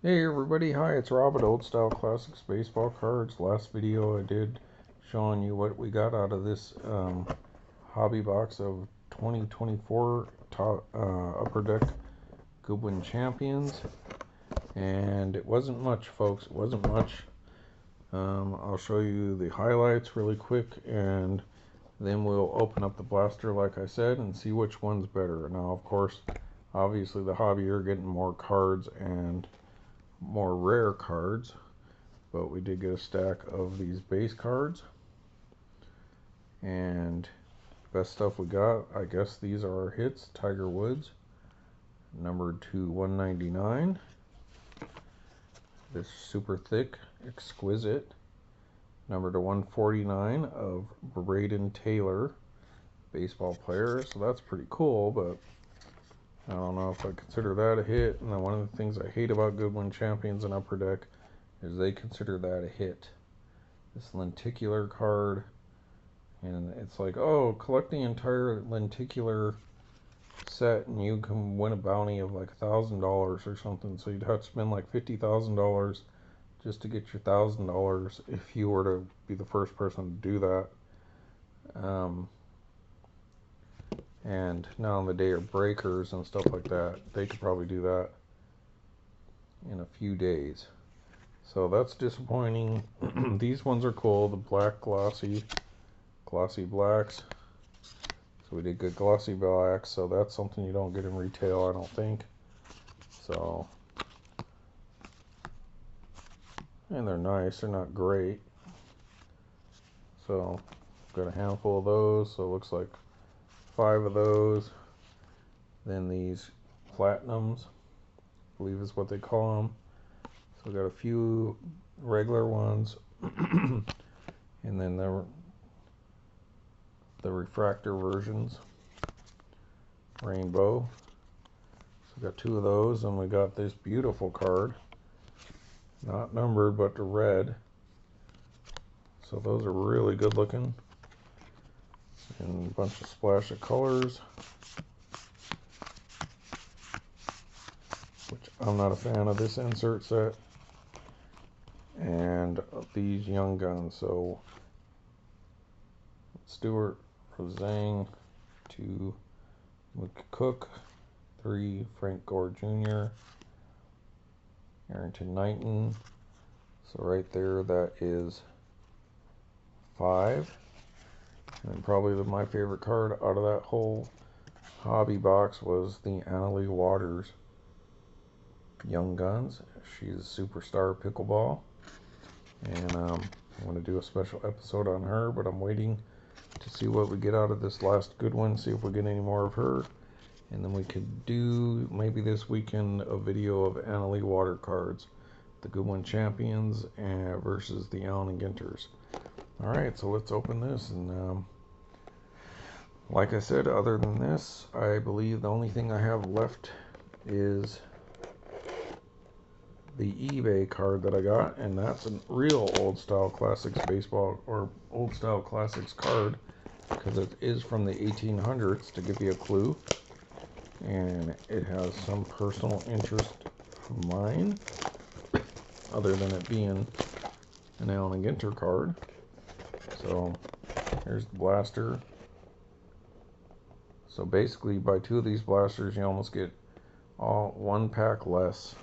Hey everybody, hi, it's Rob at Old Style Classics Baseball Cards. Last video I did showing you what we got out of this hobby box of 2024 Upper Deck Goodwin Champions. And it wasn't much, folks, it wasn't much. I'll show you the highlights really quick, and then we'll open up the blaster like I said and see which one's better. Now, of course, obviously the hobby are getting more cards and more rare cards, but we did get a stack of these base cards, and best stuff we got, I guess these are our hits. Tiger Woods, numbered to 199. This super thick exquisite, numbered to 149, of Braden Taylor, baseball player. So that's pretty cool, but I don't know if I consider that a hit. And then one of the things I hate about Goodwin Champions and Upper Deck is they consider that a hit. This lenticular card, and it's like, oh, collect the entire lenticular set and you can win a bounty of like $1,000 or something. So you'd have to spend like $50,000 just to get your $1,000 if you were to be the first person to do that. And now on the day of breakers and stuff like that, they could probably do that in a few days. So that's disappointing. These ones are cool, the black glossy blacks. So we did good glossy blacks, so that's something you don't get in retail, I don't think. So, and they're nice, they're not great. So got a handful of those, so it looks like 5 of those. Then these platinums, I believe is what they call them. So we got a few regular ones, and then the refractor versions, rainbow. So we got 2 of those, and we got this beautiful card, not numbered but the red. So those are really good looking, and a bunch of splash of colors, which I'm not a fan of this insert set, and these young guns. So Stewart, Rosang, 2 McCook, 3 Frank Gore Jr., Arrington Knighton. So right there, that is 5. And probably my favorite card out of that whole hobby box was the Annalie Waters Young Guns. She's a superstar pickleball, and I'm going to do a special episode on her, but I'm waiting to see what we get out of this last good one, see if we get any more of her, and then we could do maybe this weekend a video of Annalie Water cards, the Goodwin Champions versus the Allen and Ginters. Alright, so let's open this, and like I said, other than this, I believe the only thing I have left is the eBay card that I got, and that's a real Old Style Classics baseball, or Old Style Classics card, because it is from the 1800s, to give you a clue, and it has some personal interest of mine, other than it being an Allen and Ginter card. So here's the blaster. So basically, by 2 of these blasters, you almost get 1 pack less.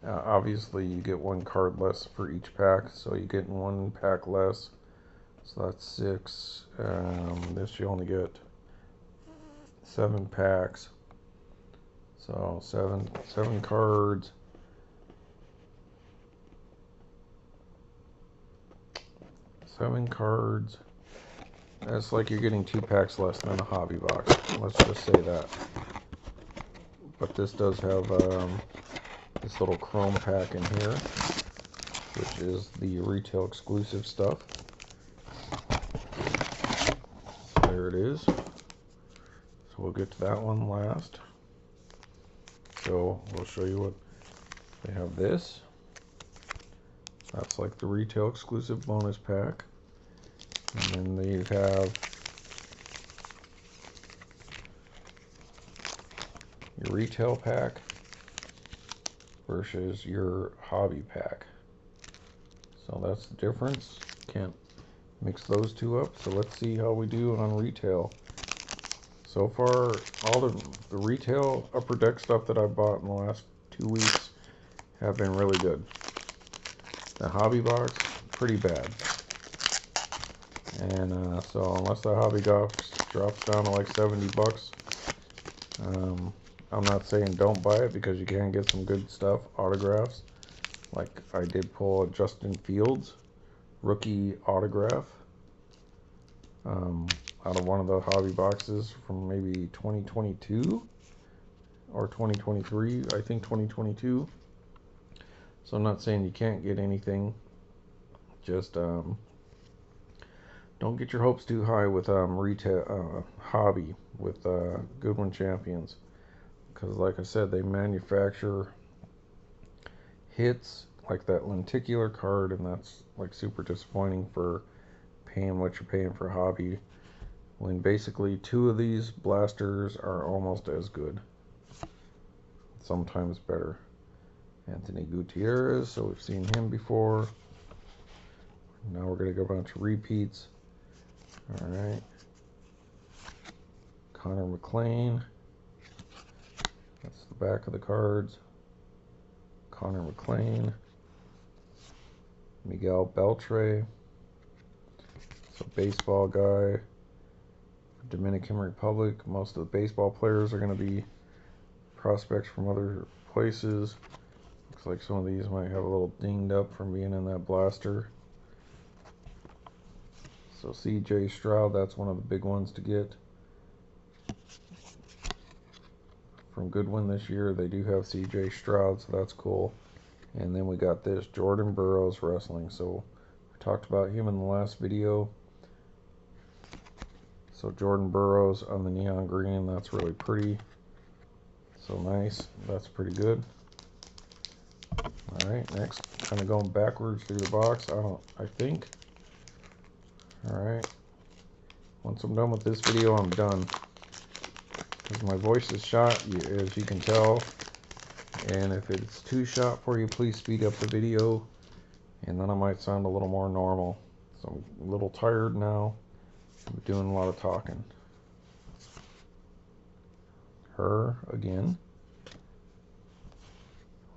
Obviously, you get 1 card less for each pack, so you get 1 pack less. So that's 6. This you only get 7 packs. So 7 cards. 7 cards. That's like you're getting 2 packs less than a hobby box. Let's just say that. But this does have this little chrome pack in here, which is the retail exclusive stuff. So there it is. So we'll get to that one last. So we'll show you what they have. This. That's like the retail exclusive bonus pack. And then they have your retail pack, versus your hobby pack. So that's the difference. Can't mix those two up. So let's see how we do on retail. So far, all the retail upper deck stuff that I bought in the last 2 weeks have been really good. The hobby box, pretty bad. And so unless the hobby box drops down to like 70 bucks, I'm not saying don't buy it, because you can get some good stuff, autographs. Like I did pull a Justin Fields rookie autograph out of one of the hobby boxes from maybe 2022 or 2023, I think 2022. So I'm not saying you can't get anything, just don't get your hopes too high with retail hobby with Goodwin Champions, because like I said, they manufacture hits like that lenticular card, and that's like super disappointing for paying what you're paying for hobby, when basically 2 of these blasters are almost as good, sometimes better. Anthony Gutierrez, so we've seen him before. Now we're going to go a bunch of repeats. Alright. Connor McClain. That's the back of the cards. Connor McClain. Miguel Beltre. So baseball guy. Dominican Republic. Most of the baseball players are going to be prospects from other places. Looks like some of these might have a little dinged up from being in that blaster. So CJ Stroud, that's one of the big ones to get. From Goodwin this year, they do have CJ Stroud, so that's cool. And then we got this, Jordan Burroughs Wrestling. So we talked about him in the last video. So Jordan Burroughs on the neon green, that's really pretty. So nice, that's pretty good. Alright, next, kind of going backwards through the box, I think. Alright, once I'm done with this video, I'm done. Because my voice is shot, as you can tell. And if it's too shot for you, please speed up the video. And then I might sound a little more normal. So I'm a little tired now. I'm doing a lot of talking. Her again.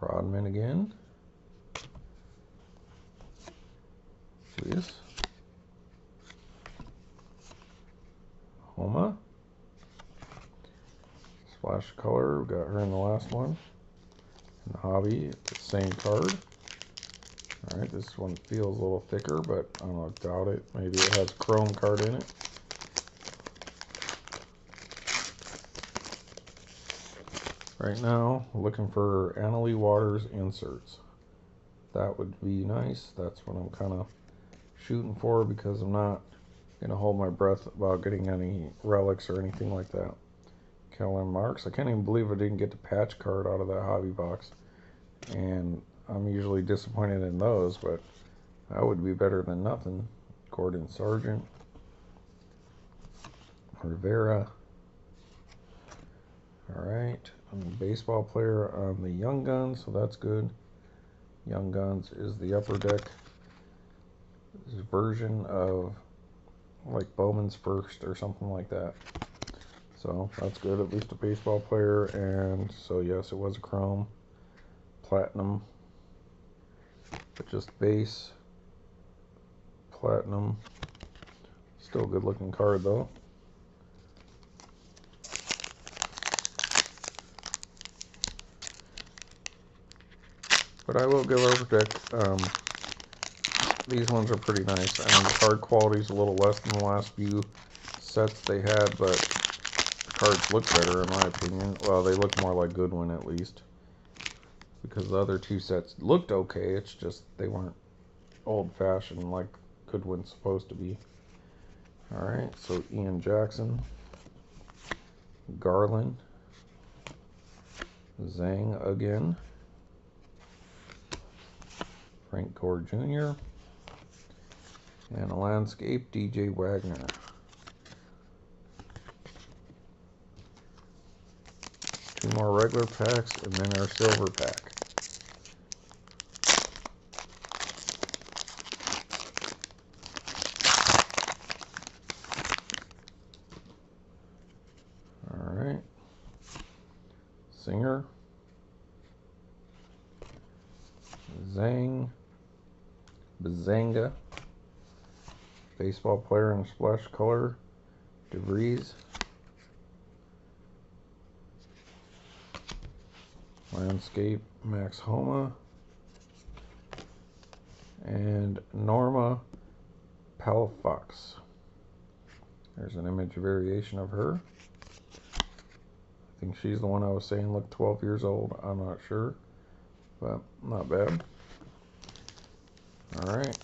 Rodman again. Please. Homa. Splash color, we got her in the last one. In the hobby, the same card. Alright, this one feels a little thicker, but I don't know, doubt it. Maybe it has a chrome card in it. Right now, looking for Annalie Waters inserts. That would be nice. That's what I'm kind of shooting for, because I'm not going to hold my breath about getting any relics or anything like that. Kellen Marks. I can't even believe I didn't get the patch card out of that hobby box. And I'm usually disappointed in those, but that would be better than nothing. Gordon Sargent. Rivera. Alright. I'm a baseball player on the Young Guns, so that's good. Young Guns is the upper deck. This is a version of like Bowman's First or something like that. So that's good, at least a baseball player. And so yes, it was a chrome. Platinum. But just base. Platinum. Still a good looking card though. But I will give Overdeck, these ones are pretty nice. I mean, the card quality is a little less than the last few sets they had, but the cards look better in my opinion. Well, they look more like Goodwin at least. Because the other 2 sets looked okay, it's just they weren't old-fashioned like Goodwin's supposed to be. Alright, so Ian Jackson. Garland. Zhang again. Frank Gore Jr. And a landscape, DJ Wagner. 2 more regular packs, and then our silver pack. Bazanga, baseball player in splash color, DeVries, landscape, Max Homa, and Norma Palafox. There's an image variation of her. I think she's the one I was saying looked 12 years old. I'm not sure, but not bad. Alright.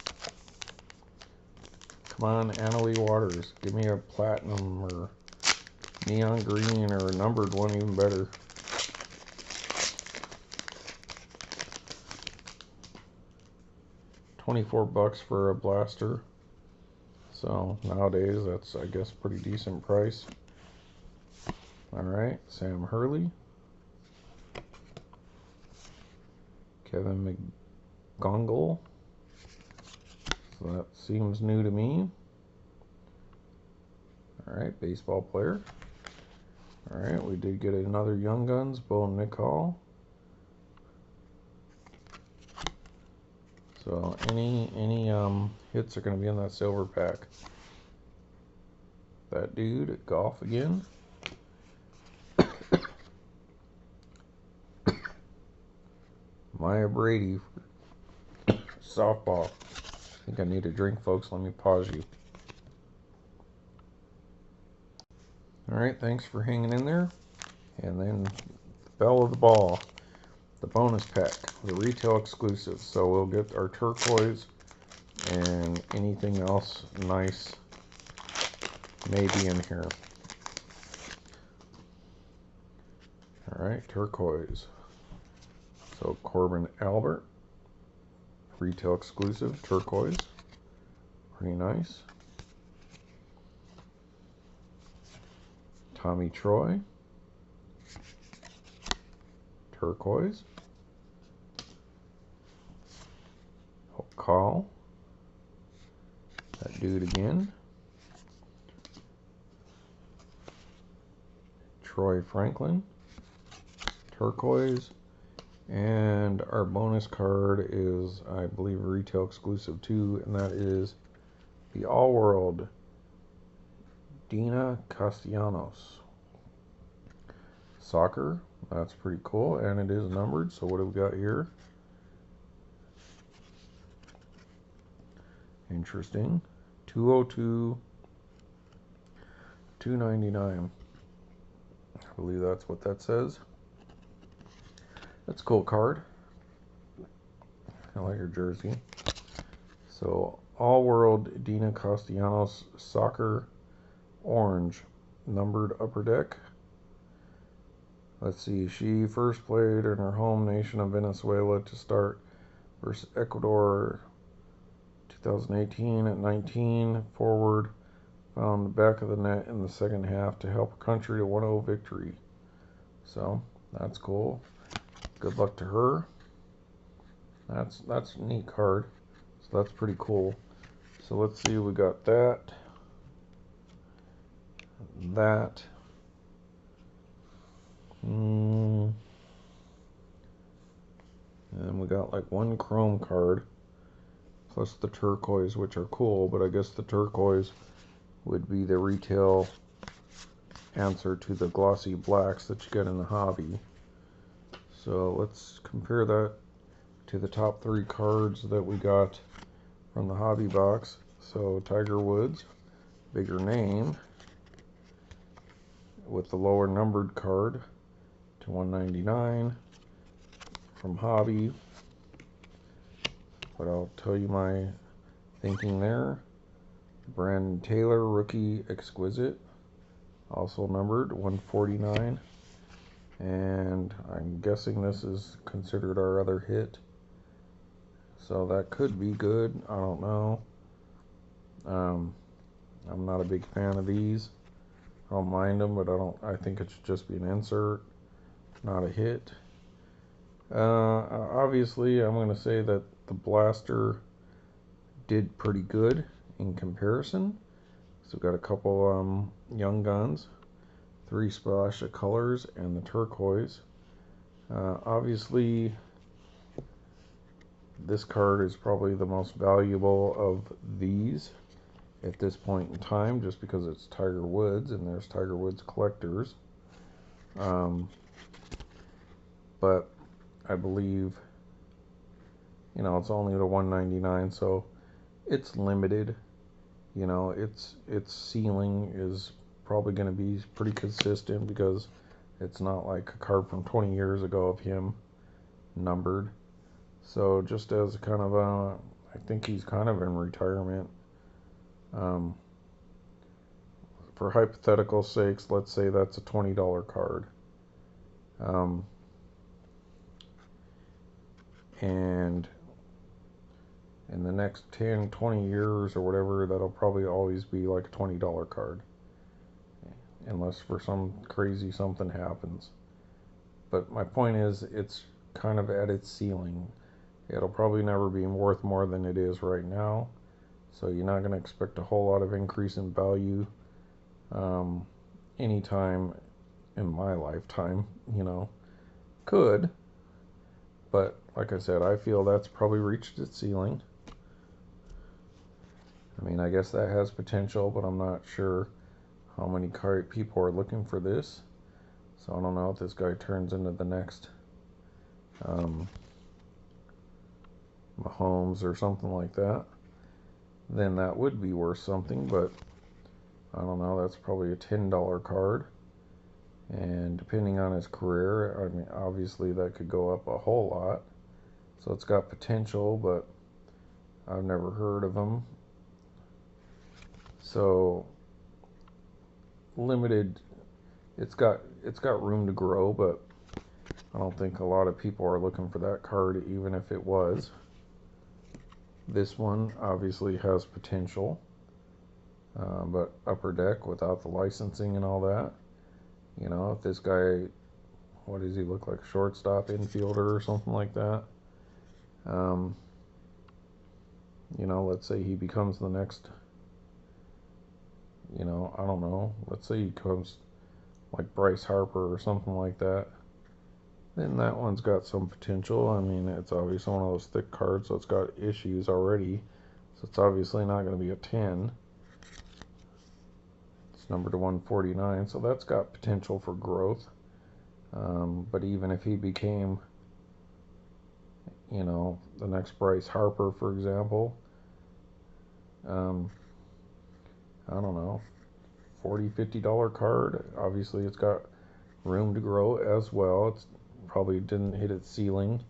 Come on, Annalie Waters. Give me a platinum or neon green or a numbered one, even better. $24 for a blaster. So nowadays that's, I guess, pretty decent price. Alright, Sam Hurley. Kevin McGongle. So that seems new to me. Alright, baseball player. Alright, we did get another Young Guns, Bo Nicol. So any hits are going to be in that silver pack. That dude at golf again. Maya Brady, softball. I think I need a drink, folks. Let me pause you. Alright, thanks for hanging in there. And then bell of the ball, the bonus pack, the retail exclusive. So we'll get our turquoise and anything else nice maybe in here. Alright, turquoise. So Corbin Albert, retail exclusive, turquoise. Pretty nice. Tommy Troy, turquoise. Call. That dude again. Troy Franklin, turquoise. And our bonus card is, I believe, retail exclusive too, and that is the All World Deyna Castellanos. Soccer, that's pretty cool, and it is numbered. So what do we got here? Interesting. 202, 299. I believe that's what that says. That's a cool card. I like your jersey. So, All World Deyna Castellanos Soccer Orange, numbered upper deck. Let's see, she first played in her home nation of Venezuela to start versus Ecuador 2018 at 19. Forward, found the back of the net in the second half to help her country to 1-0 victory. So, that's cool. Good luck to her. That's a neat card. So that's pretty cool. So let's see, we got that. And we got like one chrome card plus the turquoise, which are cool, but I guess the turquoise would be the retail answer to the glossy blacks that you get in the hobby. So let's compare that to the top three cards that we got from the hobby box. So Tiger Woods, bigger name, with the lower numbered card to 199 from hobby. But I'll tell you my thinking there. Brandon Taylor, rookie exquisite, also numbered 149. And I'm guessing this is considered our other hit. So that could be good. I don't know. I'm not a big fan of these. I don't mind them, but I think it should just be an insert, not a hit. Obviously, I'm going to say that the blaster did pretty good in comparison. So we've got a couple Young Guns, 3 splash of colors, and the turquoise. Obviously, this card is probably the most valuable of these at this point in time, just because it's Tiger Woods, and there's Tiger Woods collectors. But I believe, it's only the 199, so it's limited. Its ceiling is probably going to be pretty consistent, because it's not like a card from 20 years ago of him numbered. So just as kind of I think he's kind of in retirement. For hypothetical sakes, let's say that's a $20 card. And in the next 10, 20 years or whatever, that'll probably always be like a $20 card. Unless for some crazy something happens. But my point is, it's kind of at its ceiling. It'll probably never be worth more than it is right now. So you're not going to expect a whole lot of increase in value anytime in my lifetime. Could. But like I said, I feel that's probably reached its ceiling. I mean, I guess that has potential, but I'm not sure how many people are looking for this. So I don't know if this guy turns into the next Mahomes or something like that. Then that would be worth something, but I don't know. That's probably a $10 card. And depending on his career, I mean, obviously that could go up a whole lot. So it's got potential, but I've never heard of him. So limited, it's got room to grow, but I don't think a lot of people are looking for that card, even if it was. This one obviously has potential, but upper deck without the licensing and all that. If this guy, what does he look like, shortstop, infielder, or something like that? Let's say he becomes the next, I don't know, let's say he becomes like Bryce Harper or something like that. Then that one's got some potential. I mean, it's obviously one of those thick cards, so it's got issues already. So it's obviously not going to be a 10. It's numbered to 149, so that's got potential for growth. But even if he became, the next Bryce Harper, for example, I don't know, $40, $50 card. Obviously, it's got room to grow as well. It's probably didn't hit its ceiling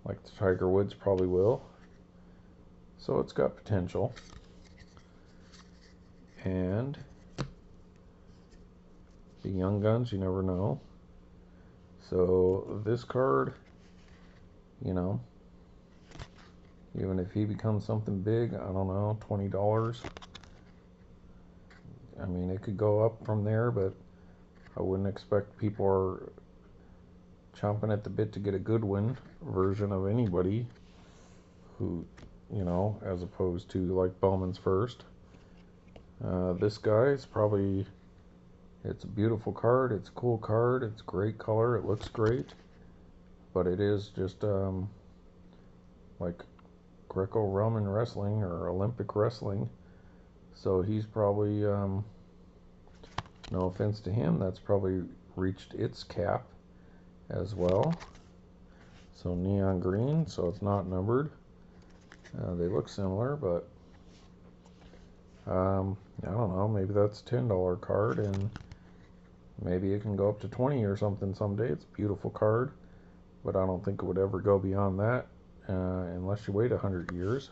like the Tiger Woods probably will. So it's got potential. And the young guns, you never know. So this card, even if he becomes something big, I don't know, $20. I mean, it could go up from there, but I wouldn't expect people are chomping at the bit to get a Goodwin version of anybody who, as opposed to like Bowman's First. This guy is probably, it's a beautiful card, it's a cool card, it's great color, it looks great, but it is just like Greco-Roman wrestling or Olympic wrestling. So he's probably, no offense to him, that's probably reached its cap as well. So neon green, so it's not numbered. They look similar, but I don't know, maybe that's a $10 card, and maybe it can go up to 20 or something someday. It's a beautiful card, but I don't think it would ever go beyond that unless you wait 100 years.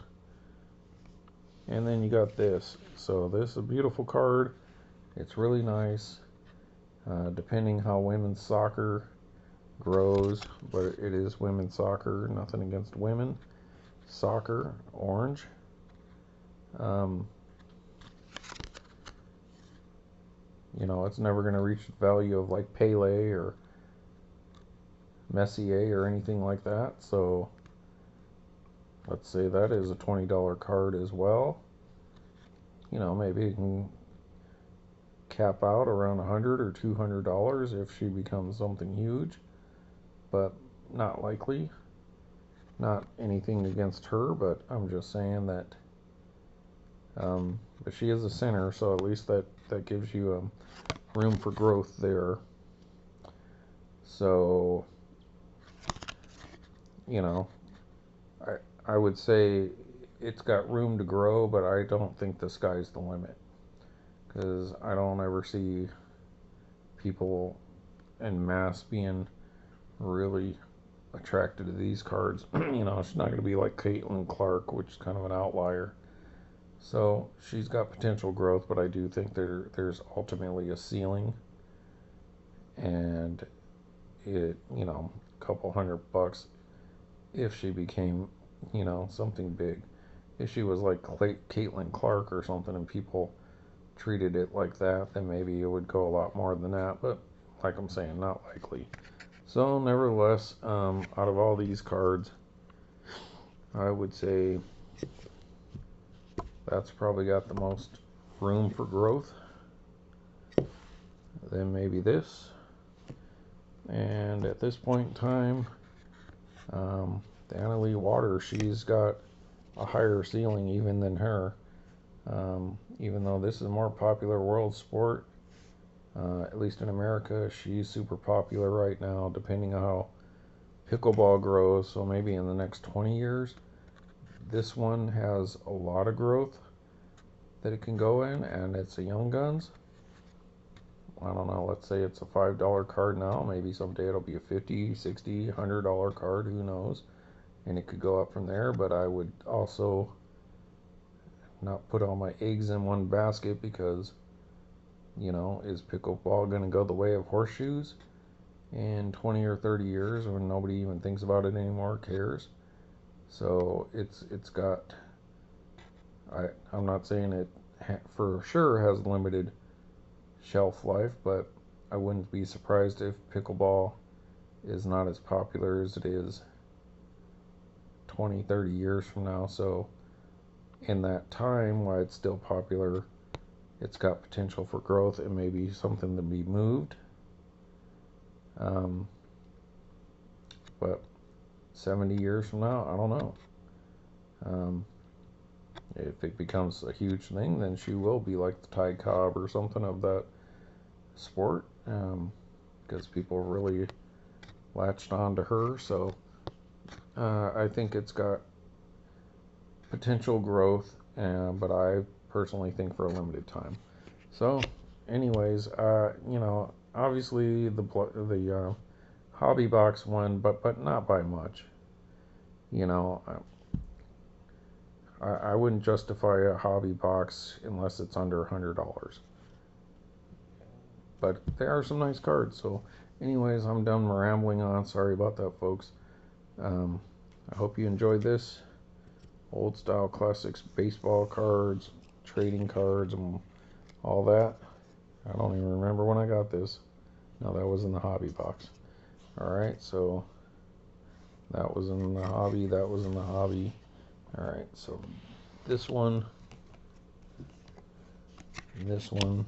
And then you got this. So this is a beautiful card. It's really nice. Depending how women's soccer grows, but it is women's soccer, nothing against women soccer. Orange. It's never going to reach the value of like Pele or Messier or anything like that. So let's say that is a $20 card as well. Maybe it can cap out around $100 or $200 if she becomes something huge, but not likely. Not anything against her, but I'm just saying that. But she is a center, so at least that gives you room for growth there. So, you know, I would say it's got room to grow, but I don't think the sky's the limit, because I don't ever see people en masse being really attracted to these cards. You know, she's not going to be like Caitlin Clark, which is kind of an outlier. So she's got potential growth, but I do think there's ultimately a ceiling, and it, you know, a couple $100 if she became, you know, something big. If she was like Caitlin Clark or something and people treated it like that, then maybe it would go a lot more than that, but like I'm saying, not likely. So nevertheless, out of all these cards, I would say that's probably got the most room for growth. Then maybe this. And at this point in time, Deyna Lee Waters, she's got a higher ceiling even than her. Even though this is a more popular world sport, at least in America, she's super popular right now, depending on how pickleball grows. So maybe in the next 20 years, this one has a lot of growth that it can go in, and it's a Young Guns. I don't know, let's say it's a $5 card now. Maybe someday it'll be a $50, $60, $100 card, who knows? And it could go up from there, but I would also not put all my eggs in one basket, because, you know, is pickleball going to go the way of horseshoes in 20 or 30 years when nobody even thinks about it anymore, cares? So it's got, I'm not saying it for sure has limited shelf life, but I wouldn't be surprised if pickleball is not as popular as it is 20, 30 years from now. So in that time, while it's still popular, it's got potential for growth and maybe something to be moved. But 70 years from now, I don't know. If it becomes a huge thing, then she will be like the Ty Cobb or something of that sport, because people really latched on to her. So I think it's got potential growth, but I personally think for a limited time. So anyways, you know, obviously the hobby box won, but not by much. You know, I wouldn't justify a hobby box unless it's under $100. But there are some nice cards. So anyways, I'm done rambling on. Sorry about that, folks. I hope you enjoyed this. Old style classics, baseball cards, trading cards, and all that. I don't even remember when I got this. No, that was in the hobby box. Alright, so that was in the hobby, that was in the hobby. Alright, so this one, and this one.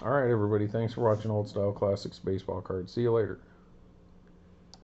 Alright, everybody, thanks for watching Old Style Classics Baseball Cards. See you later.